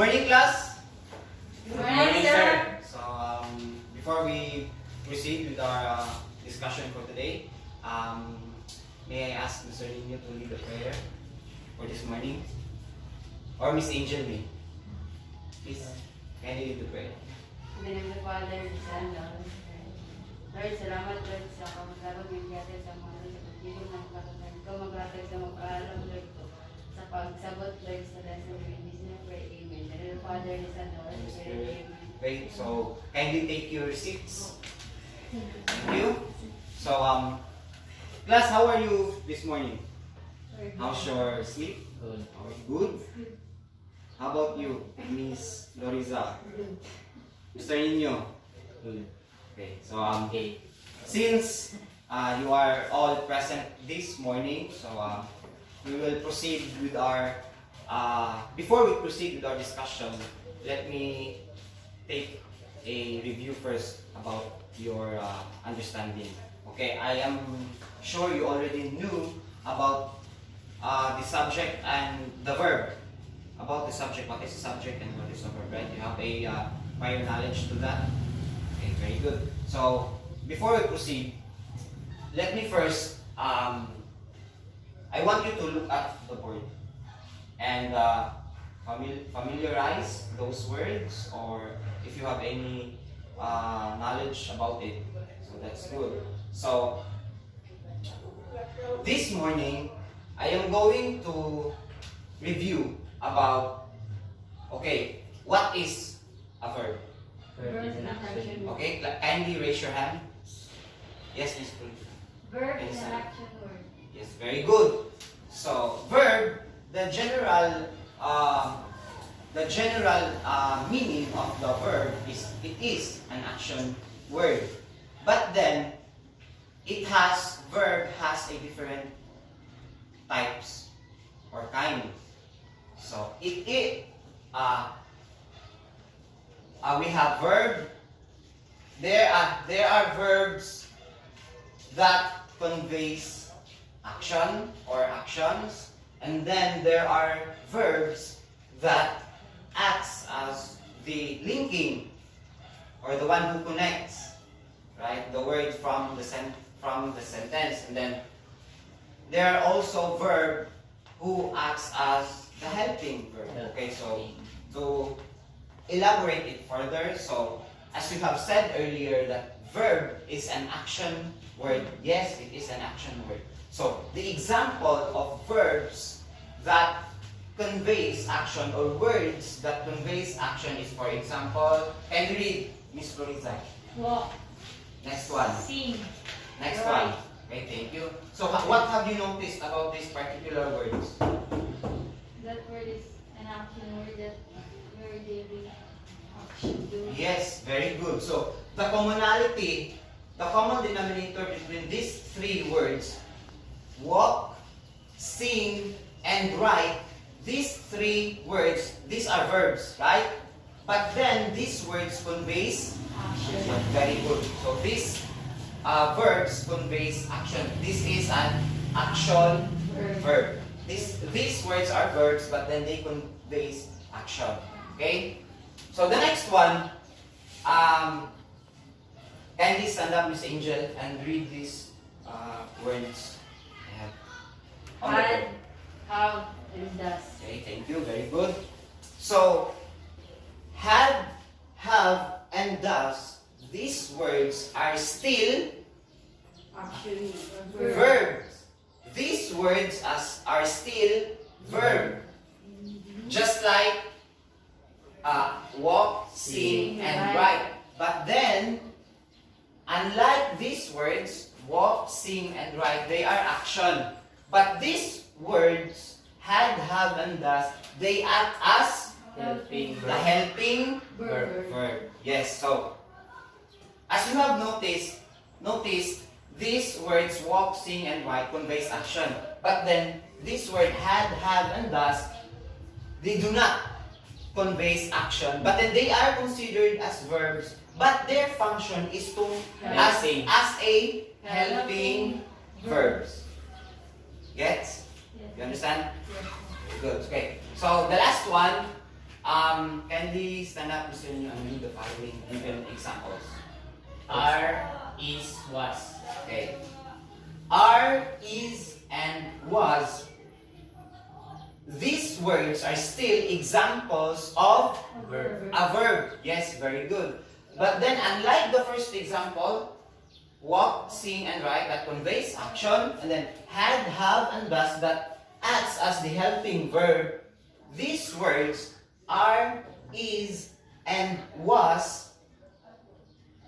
morning, class. Good morning, sir. So, before we proceed with our discussion for today, may I ask Mr. Nino to lead the prayer for this morning? Or Miss Angel may? Please, can you lead the prayer? In the name of the Father, the Son, and the Holy Spirit. Lord, salamat Lord sa paglalaro ng biyate sa mga Lord sa pagdilong ng pagkakas ko, maglatag sa magpaalam Lord ko sa pagsabot Lord sa lesson in this name pray, amen. In the name of the Father, the Son, and the Holy Spirit, amen. Great. So, kindly take your seats. Thank you. So, class, how are you this morning? How's your sleep? Good. How are you? Good? How about you, Miss Loriza? Mr. Nino? Good. Okay, so since you are all present this morning, so we will proceed with our, before we proceed with our discussion, let me take a review first about your understanding. Okay, I am sure you already knew about the subject and the verb. About the subject, what is the subject and what is the verb, right? You have a prior knowledge to that. Okay, very good. So, before we proceed, let me first, I want you to look at the board and familiarize those words, or if you have any knowledge about it. So that's good. So, this morning, I am going to review about, okay, what is a verb? Verb is an action. Okay, kindly raise your hand. Yes, Miss Prudy. Verb is an action word. Yes, very good. So, verb, the general meaning of the verb is it is an action word. But then, verb has a different types or kind. So, we have verb. There are verbs that conveys action or actions, and then there are verbs that acts as the linking or the one who connects, right? The word from the sentence, and then there are also verb who acts as the helping verb. Okay, so to elaborate it further, so as we have said earlier that verb is an action word. Yes, it is an action word. So the example of verbs that conveys action or words that conveys action is, for example, can you read, Miss Floriza? Walk. Next one. Sing. Next Right. one. Okay, thank you. So what have you noticed about these particular words? That word is an action word that very daily action do. Yes, very good. So, the commonality, the common denominator between these three words, walk, sing, and write, these three words, these are verbs, right? But then, these words conveys Action. very good. So, these verbs conveys action. This is an action verb. These words are verbs, but then they conveys action. Okay? So the next one, kindly stand up, Miss Angel, and read these words. On the board. Have, and does. Okay, thank you. Very good. So, had, have, and does, these words are still Action. verbs. These words are still verb. Just like walk, sing, and write. But then, unlike these words, walk, sing, and write, they are action. But these words, had, have, and does, they act as Helping the helping Verb. verb. Yes, so, as you have noticed, these words walk, sing, and write conveys action. But then, this word had, have, and does, they do not conveys action. But then they are considered as verbs. But their function is to as a helping verbs. Gets? You understand? Yes. Good. Okay. So the last one, Kindly stand up, Mr. Nyo, and read the following given examples. Are, is, was. Okay. Are, is, and was. These words are still examples of Verb. a verb. Yes, very good. But then, unlike the first example, walk, sing, and write, that conveys action, and then had, have, and does, that acts as the helping verb. These words, are, is, and was,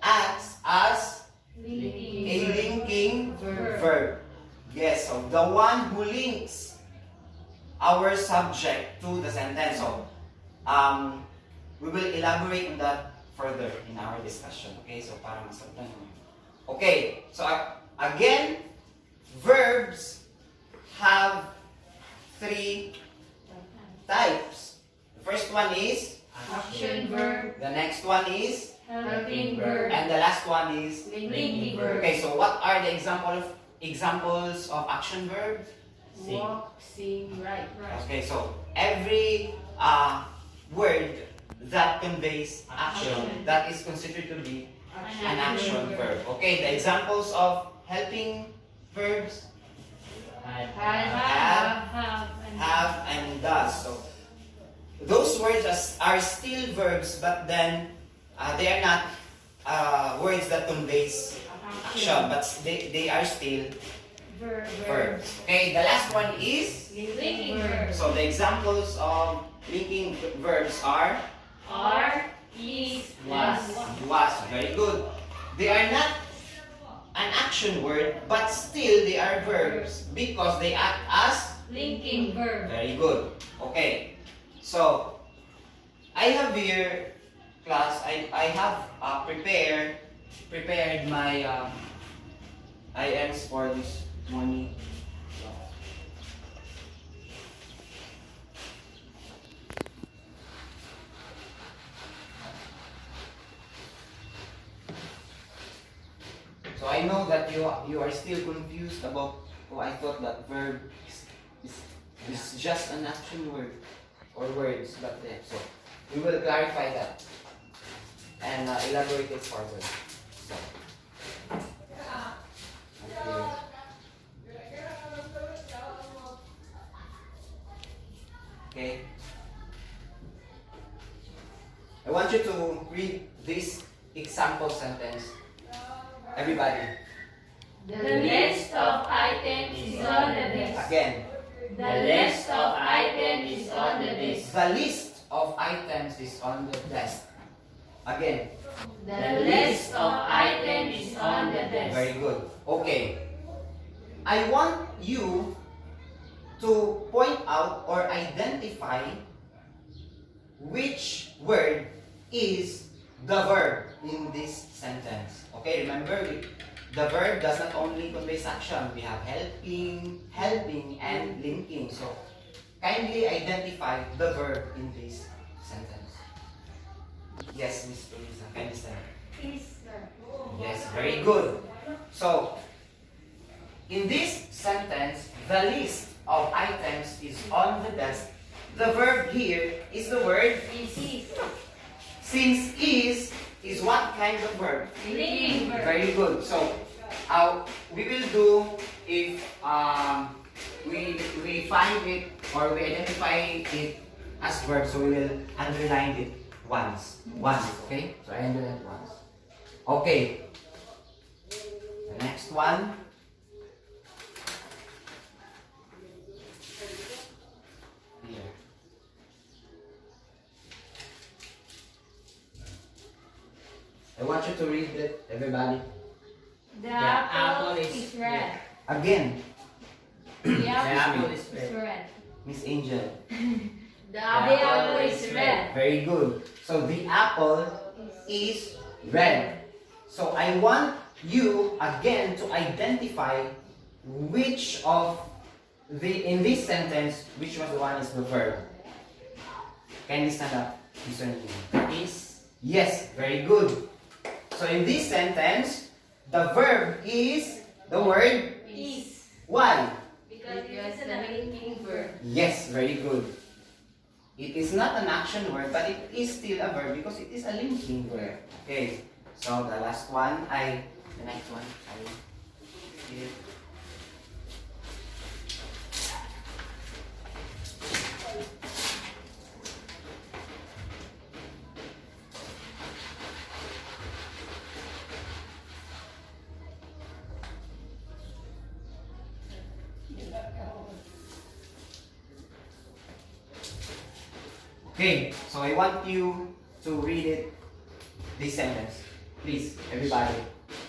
acts as a linking verb. Yes, so the one who links our subject to the sentence. So, we will elaborate on that further in our discussion. Okay, so para masabtan mo. Okay, so again, verbs have three types. The first one is, Action verb, the next one is, helping verb, and the last one is. linking verb. Okay, so what are the examples of action verbs? Sing. Walk, sing, write. Okay, so every word that conveys action, that is considered to be an action verb. Okay, the examples of helping verbs, Had, have, and does. So those words are still verbs, but then they are not words that conveys action, but they are still verbs. Okay, the last one is, linking verb. so the examples of linking verbs are Are, is, Was. was. Very good. They are not an action word, but still they are verbs because they act as. linking verb. Very good. Okay. So I have here, class. I have prepared my IMs for this morning. So I know that you are still confused about. Oh, I thought that verb is just an action word or words, but so we will clarify that and elaborate it further. So, okay. I want you to read this example sentence. Everybody. The list of items is on the desk. Again. The list of items is on the desk. The list of items is on the desk. Again. The list of items is on the desk. Very good. Okay. I want you to point out or identify which word is the verb in this sentence. Okay, remember, the verb does not only convey action. We have helping, and linking. So, kindly identify the verb in this sentence. Yes, Miss Teresa, kindly stand. Yes, very good. So, in this sentence, the list of items is on the desk. The verb here is the word Is. since is what kind of verb? Linking verb. Very good. So, we will do if we find it or we identify it as verb, so we will underline it once. Okay? So I underline it once. Okay. The next one. Here. I want you to read it, everybody. The apple apple is is red. Again, The The apple apple is is red. red. Miss Angel. The apple is red. Very good. So the apple is red. So I want you again to identify which of in this sentence, which was the one is the verb. Can you stand up? Mr. Nino? Is. Yes, very good. So in this sentence, the verb is the word. Is. Why? Because it is a linking verb. Yes, very good. It is not an action word, but it is still a verb because it is a linking verb. Okay, so the next one, okay, so I want you to read it, this sentence. Please, everybody.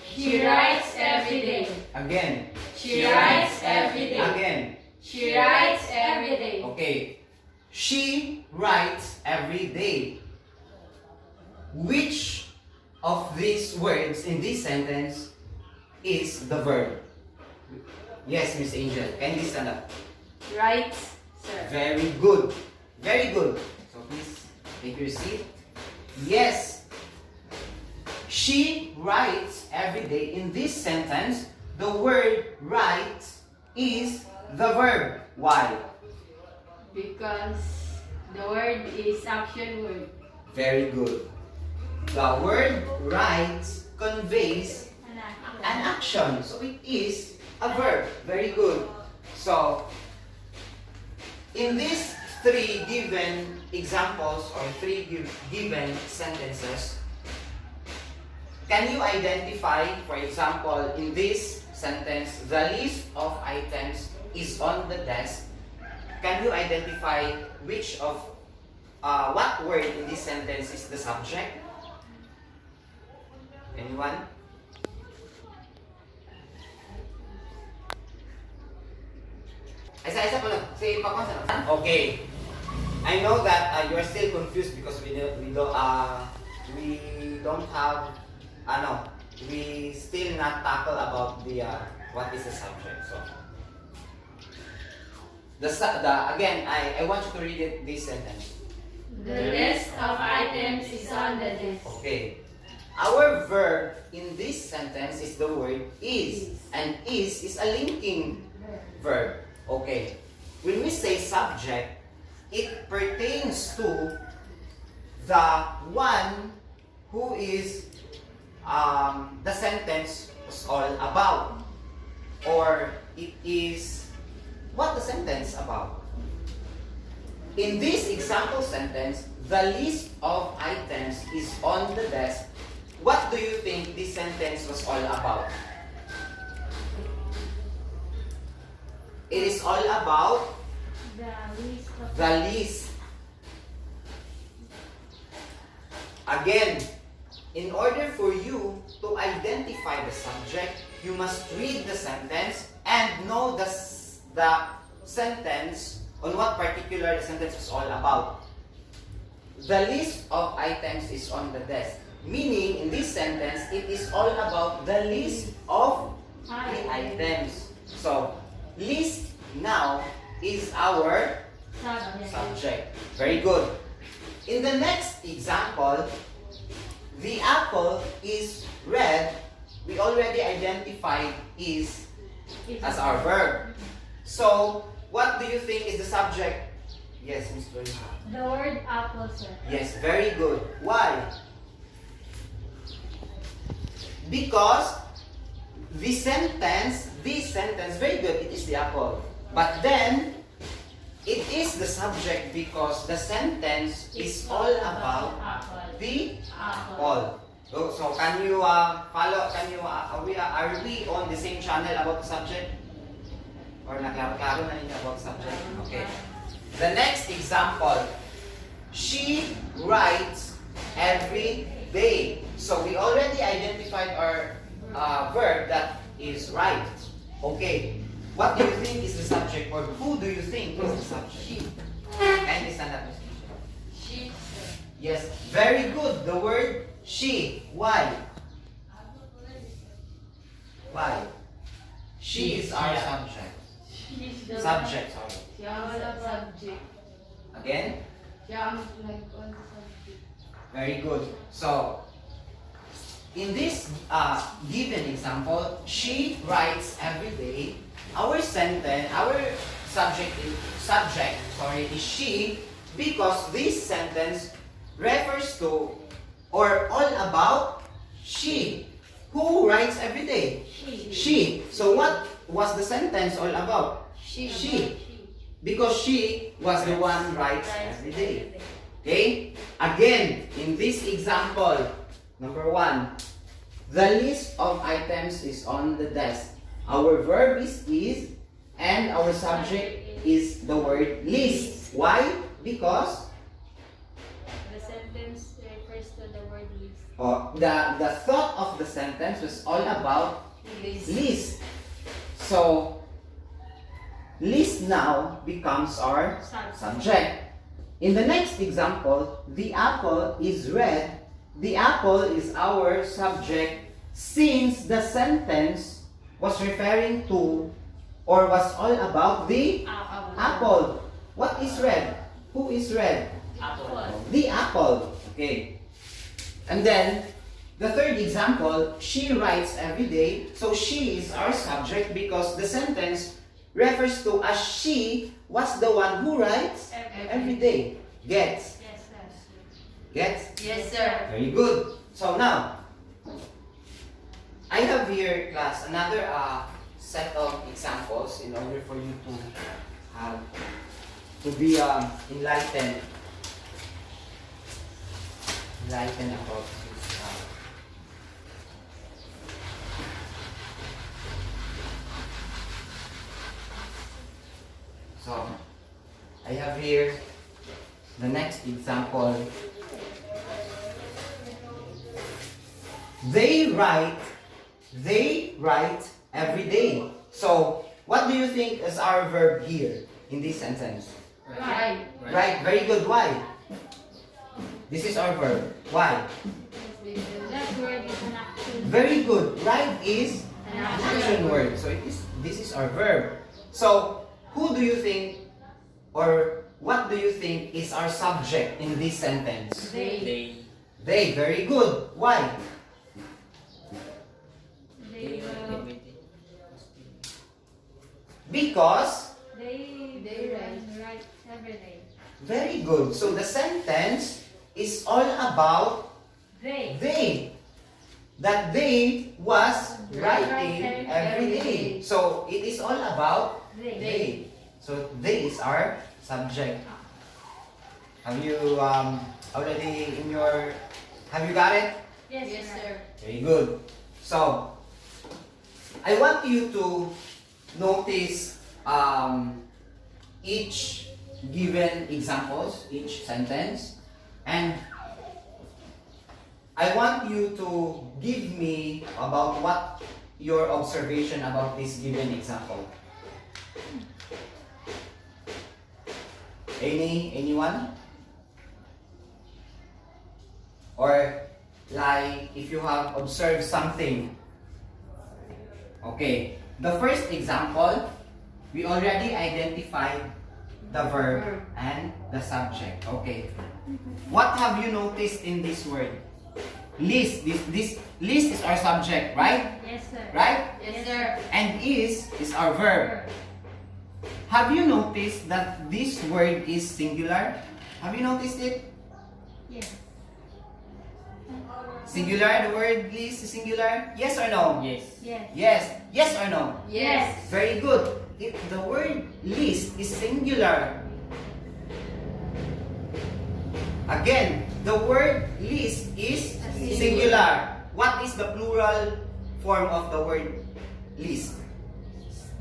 She writes every day. Again. She writes every day. Again. She writes every day. Okay. She writes every day. Which of these words in this sentence is the verb? Yes, Miss Angel. Can you stand up? Writes, sir. Very good. Very good. So please take your seat. Yes. She writes every day. In this sentence, the word write is the verb. Why? Because the word is action word. Very good. The word write conveys an action. So it is a verb. Very good. So, in these three given examples or three given sentences, can you identify, for example, in this sentence, the list of items is on the desk? Can you identify which of, what word in this sentence is the subject? Anyone? Isa-isa po lang. Say, okay. I know that you are still confused because we don't have, we still not tackle about the what is the subject. So again, I want you to read it, this sentence. The list of items is on the desk. Okay. Our verb in this sentence is the word is, and is a linking verb. Okay. When we say subject, it pertains to the one who is the sentence was all about, or it is what the sentence about. In this example sentence, the list of items is on the desk. What do you think this sentence was all about? It is all about the list. Again, in order for you to identify the subject, you must read the sentence and know the sentence on what particular the sentence is all about. The list of items is on the desk. Meaning, in this sentence, it is all about the list of the items. So, list now is our subject. Very good. In the next example, the apple is red. We already identified is as our verb. So, what do you think is the subject? Yes, Ms. Lorena. The word apple, sir. Yes, very good. Why? Because this sentence, very good, it is the apple. But then, it is the subject because the sentence is all about the apple. So can you follow, are we on the same channel about the subject? Or naklaro-klaro na ninyo about the subject? Okay. The next example, she writes every day. So we already identified our verb that is write. Okay. What do you think is the subject, or who do you think is the subject? She. And is that She, sir. Yes, very good. The word she. Why? Why? She is our subject. She's the Subject, sorry. Siya ang subject. Again? Siya ang nag-on subject. Very good. So, in this given example, she writes every day. Our sentence, our subject is she, Because this sentence refers to or all about she. Who writes every day? She. So what was the sentence all about? She. Because she was the one who writes every day. Okay? Again, in this example, number 1, the list of items is on the desk. Our verb is, and our subject is the word list. Why? Because The sentence refers to the word list. the thought of the sentence was all about list. So, list now becomes our subject. In the next example, the apple is red. The apple is our subject since the sentence was referring to or was all about the apple. What is red? Who is red? Apple. The apple. Okay. And then, the third example, she writes every day. So she is our subject because the sentence refers to as she was the one who writes every day. Gets? Yes, sir. Gets? Yes, sir. Very good. So now, I have here, class, another set of examples in order for you to have to be enlightened about this. So, I have here the next example. They write every day. So, what do you think is our verb here in this sentence? Right. Right, very good. Why? This is our verb. Why? That word is an action. Very good. Right is An an action. action word. So this is our verb. So, who do you think or what do you think is our subject in this sentence? They. They, very good. Why? They Because write every day. very good. So the sentence is all about they. That they was writing every day. So it is all about they. So they is our subject. Have you already in your have you got it? Yes, sir. Very good. So I want you to notice each given examples, each sentence, and I want you to give me about what your observation about this given example. Anyone? Or like if you have observed something. Okay. The first example, we already identified the verb and the subject. Okay. What have you noticed in this word? List. This list is our subject, right? Yes, sir. Right? Yes, sir. And is our verb. Have you noticed that this word is singular? Have you noticed it? Yes. Singular, the word list is singular? Yes or no? Yes. Yes. Yes. Yes or no? Yes. Very good. If the word list is singular, again, the word list is singular. What is the plural form of the word list?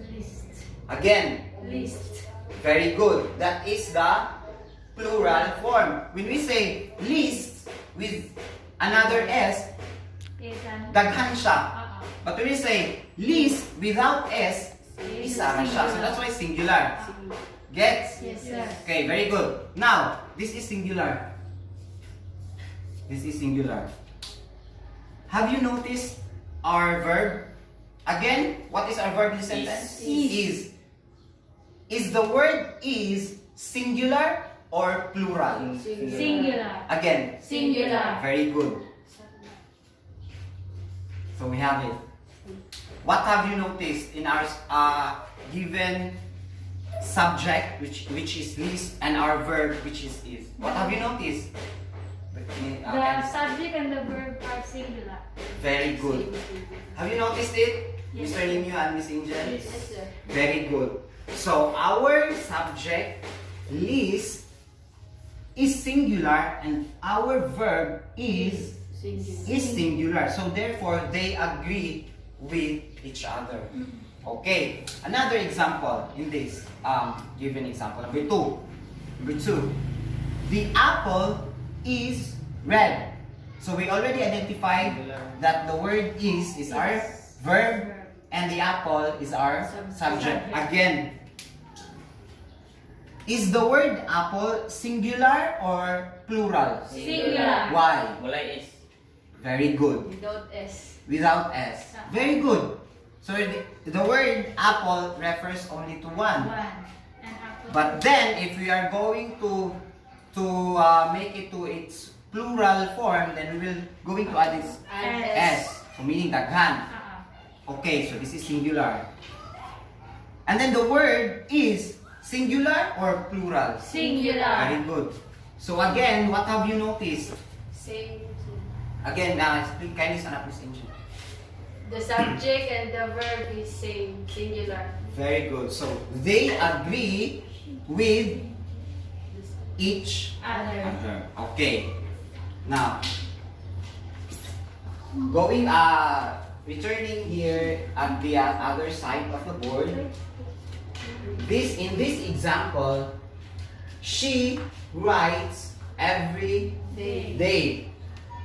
List. Again, List. very good. That is the plural form. When we say list with another S, Is an daghan siya. But when we say list without S, isa ra siya. So that's why singular. Gets? Yes, sir. Okay, very good. Now, this is singular. This is singular. Have you noticed our verb? Again, what is our verb in the sentence? Is. Is the word is singular or plural? Singular. Again, Singular. very good. So we have it. What have you noticed in our given subject, which is least, and our verb, which is. What have you noticed? The subject and the verb are singular. Very good. Have you noticed it, Yes. Mr. Limyo and Miss Angel? Yes, sir. Very good. So our subject list is singular and our verb is singular. So therefore they agree with each other. Okay. Another example in this. Give an example. Number two. The apple is red. So we already identified that the word is our verb and the apple is our subject. Again, is the word apple singular or plural? Singular. Why? Wala is. Very good. Without S. Without S. Very good. So the word apple refers only to one. And apple. But then if we are going to make it to its plural form, then we will going to add its S. So meaning daghan. Okay, so this is singular. And then the word is singular or plural? Singular. Very good. So again, what have you noticed? Same. Again, kindly stand up, Miss Angel. The subject and the verb is same. Singular. Very good. So they agree with each Other. other. Okay. Now, returning here at the other side of the board. In this example, she writes every day.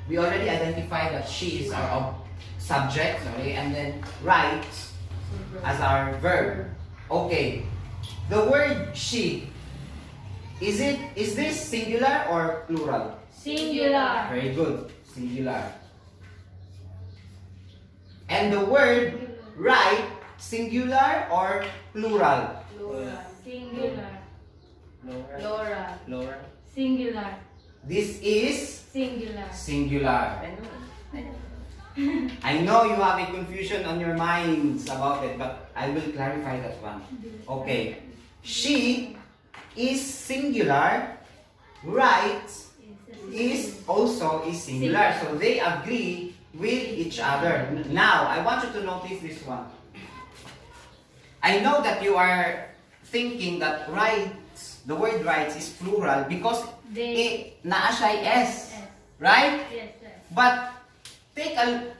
We already identified that she is our subject, and then writes as our verb. Okay. The word she, is this singular or plural? Singular. Very good. Singular. And the word write, singular or plural? Plural. Singular. Plural. Lower. Singular. This is Singular. singular. I know you have a confusion on your minds about it, but I will clarify that one. Okay. She is singular. Write is also singular. So they agree with each other. Now, I want you to notice this one. I know that you are thinking that writes, the word writes is plural because naa siya ay S. Right? Yes, sir. But take a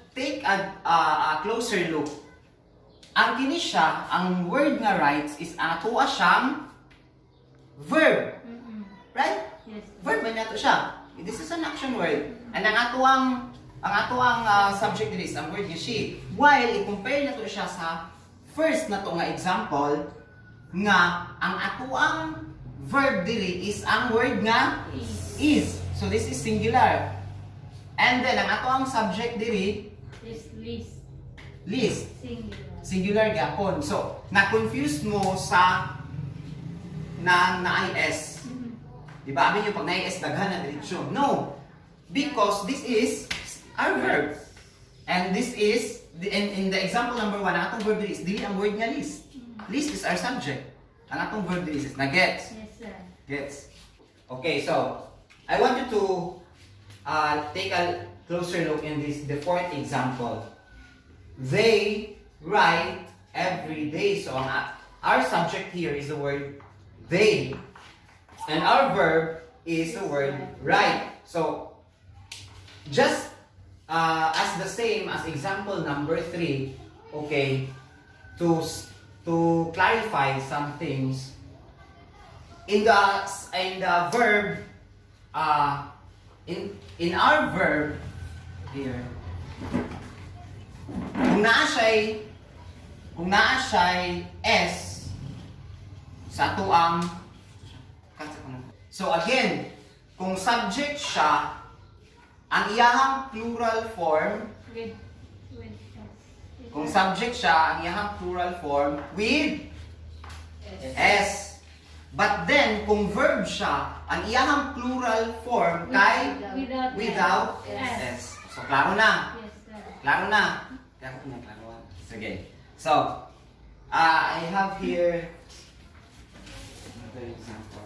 closer look. Ang kini siya, ang word nga writes is atuwa siyang verb. Right? Yes. Verb man nato siya. This is an action word. And ang atuang subject diri is ang word nga she. While i-compare nato siya sa first nato nga example nga ang atuang verb diri is ang word nga is. So this is singular. And then ang atuang subject diri Is list. list. Singular. Singular gyapon. So na-confuse mo sa na is. Di ba? Amin yung pag na-is, daghan na diretsyon. No! Because this is our verb. And this is, in the example number 1, ang atong verb is, dili ang word nga list. List is our subject. Ang atong verb is na gets. Yes, sir. Gets. Okay, so, I want you to take a closer look in the fourth example. They write every day. So, our subject here is the word they. And our verb is the word write. So, just as the same as example number 3, okay, to clarify some things, in the verb, in our verb here, kung naa siya'y S sa tuang. So again, kung subject siya, ang iyahang plural form, kung subject siya, ang iyahang plural form with S. But then, kung verb siya, ang iyahang plural form kay without S. So, klaro na. Yes, sir. Klaro na. Kaya ko pinaklaro. Sige. So, I have here another example.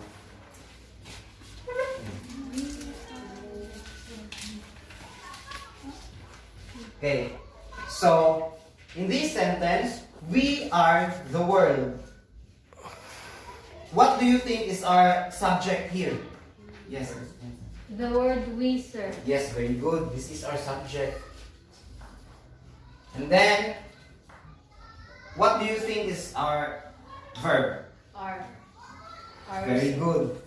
Okay, so in this sentence, we are the world. What do you think is our subject here? Yes. The word we, sir. Yes, very good. This is our subject. And then, what do you think is our verb? Are. Very good.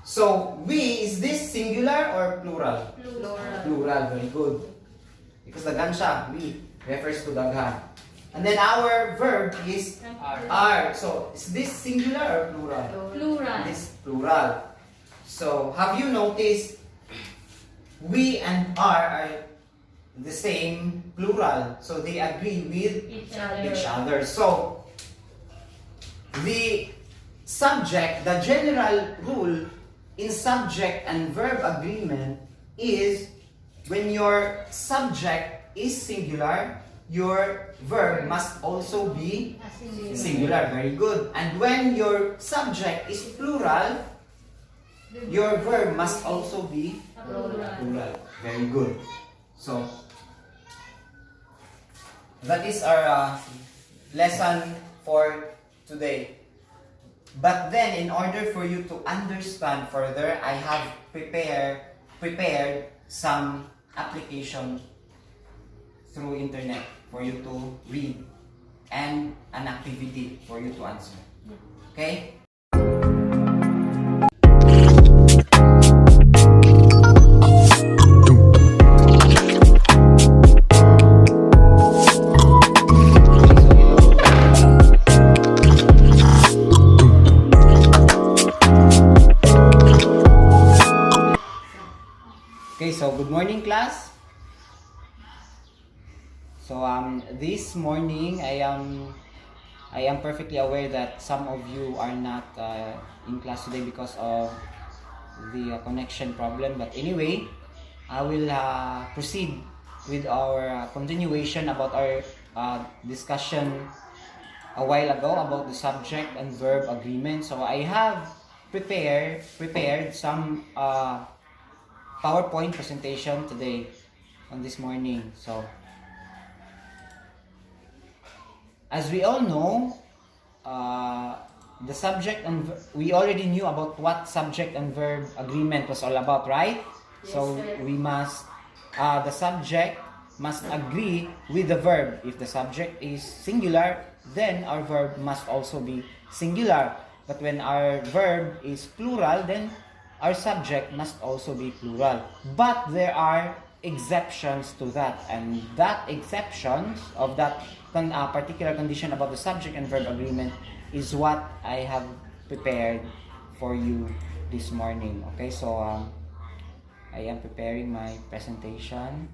So, we, is this singular or plural? Plural. Plural, very good. Because daghan siya, we, refers to daghan. And then our verb is are. So, is this singular or plural? Plural. It is plural. So, have you noticed we and are the same plural? So, they agree with Each other. each other. So, the subject, the general rule in subject and verb agreement is when your subject is singular, your verb must also be singular. Very good. And when your subject is plural, your verb must also be plural. Very good. So, that is our lesson for today. But then, in order for you to understand further, I have prepared some application through internet for you to read and an activity for you to answer. Okay? Okay, so good morning, class. So this morning I am perfectly aware that some of you are not in class today because of the connection problem. But anyway, I will proceed with our continuation about our discussion a while ago about the subject and verb agreement. So I have prepared some PowerPoint presentation today on this morning. So, as we all know, the subject and we already knew about what subject and verb agreement was all about, right? Yes, so sir. we must the subject must agree with the verb. If the subject is singular, then our verb must also be singular. But when our verb is plural, then our subject must also be plural. But there are exceptions to that, and that exceptions of that particular condition about the subject and verb agreement is what I have prepared for you this morning. Okay, so I am preparing my presentation.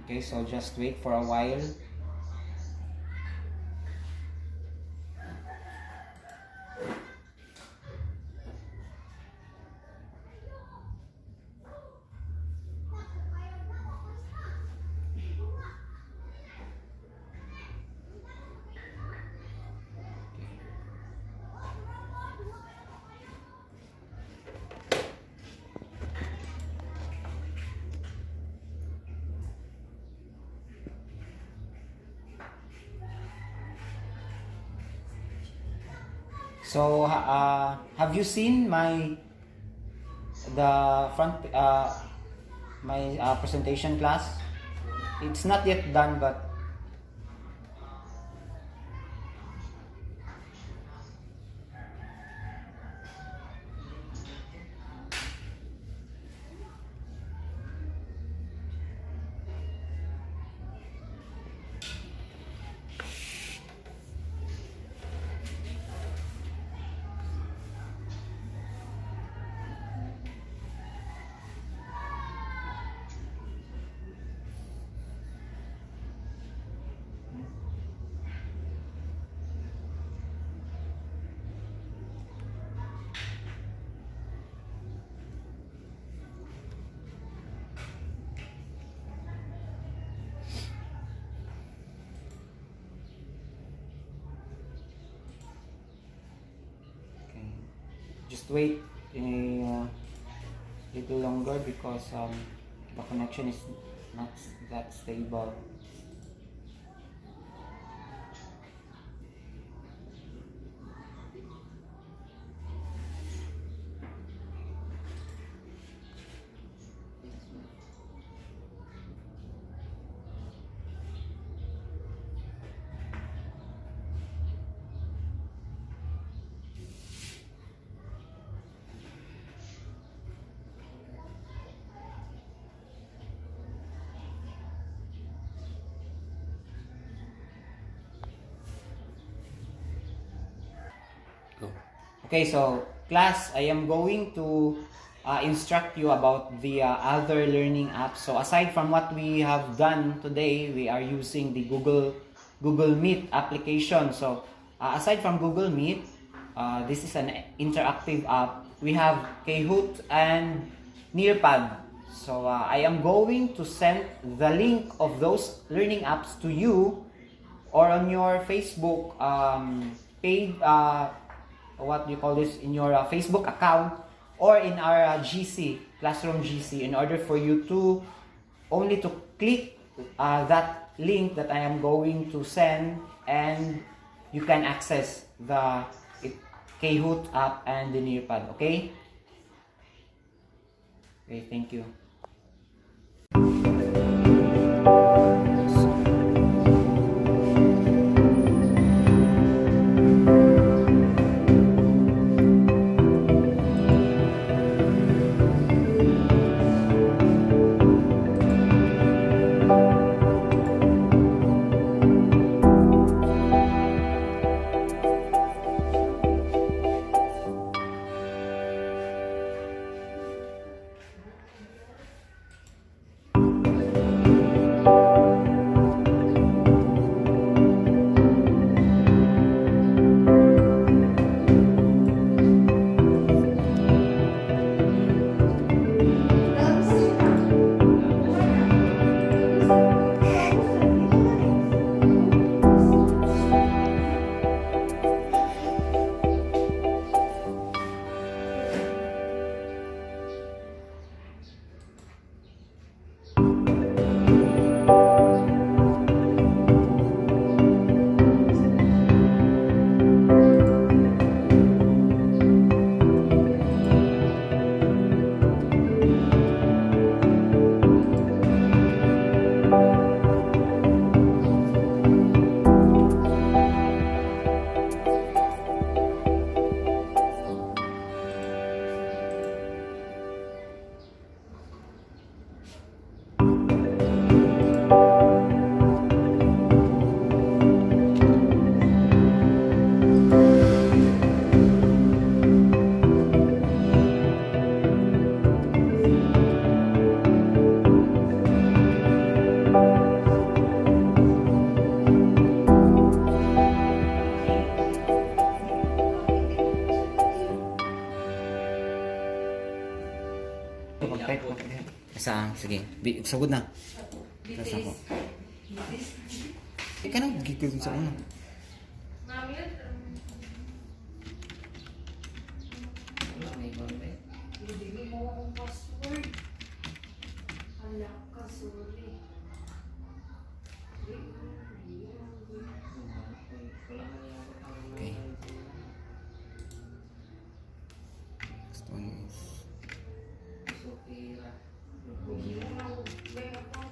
Okay, so just wait for a while. So, have you seen my presentation class? It's not yet done, but just wait a little longer because the connection is not that stable. Okay, so class, I am going to instruct you about the other learning apps. So aside from what we have done today, we are using the Google Meet application. So aside from Google Meet, this is an interactive app. We have Kahoot and Nearpad. So I am going to send the link of those learning apps to you or on your Facebook page. What do you call this, in your Facebook account or in our GC, Classroom GC, in order for you to only to click that link that I am going to send, and you can access the Kahoot app and the Nearpad. Okay? Okay, thank you. Sige, sagod na. Tapos ako. Ika na, gigil sa una. Hindi mo akong password. Hala ka, sorry. Okay. Next one is... Hindi mo na, may account,